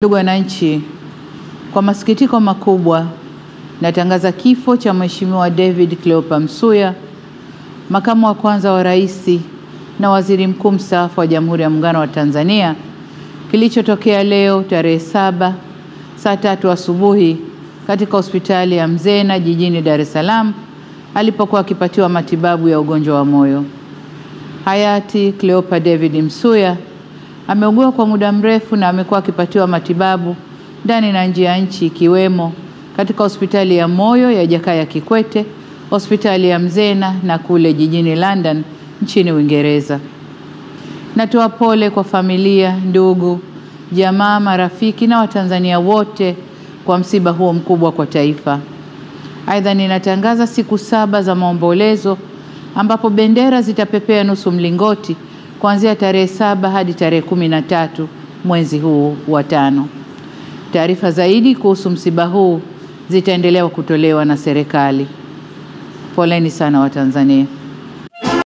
Ndugu wananchi, kwa masikitiko makubwa natangaza kifo cha Mheshimiwa David Cleopa Msuya, makamu wa kwanza wa rais na waziri mkuu mstaafu wa Jamhuri ya Muungano wa Tanzania, kilichotokea leo tarehe 7 saa 3 asubuhi katika hospitali ya Mzena jijini Dar es Salaam alipokuwa akipatiwa matibabu ya ugonjwa wa moyo. Hayati Cleopa David Msuya ameugua kwa muda mrefu na amekuwa akipatiwa matibabu ndani na nje ya nchi, ikiwemo katika hospitali ya moyo ya Jakaya Kikwete, hospitali ya Mzena na kule jijini London nchini Uingereza. Natoa pole kwa familia, ndugu, jamaa, marafiki na Watanzania wote kwa msiba huo mkubwa kwa taifa. Aidha, ninatangaza siku 7 za maombolezo ambapo bendera zitapepea nusu mlingoti kuanzia tarehe 7 hadi tarehe 13 mwezi huu wa 5. Taarifa zaidi kuhusu msiba huu zitaendelea kutolewa na serikali. Poleni sana Watanzania.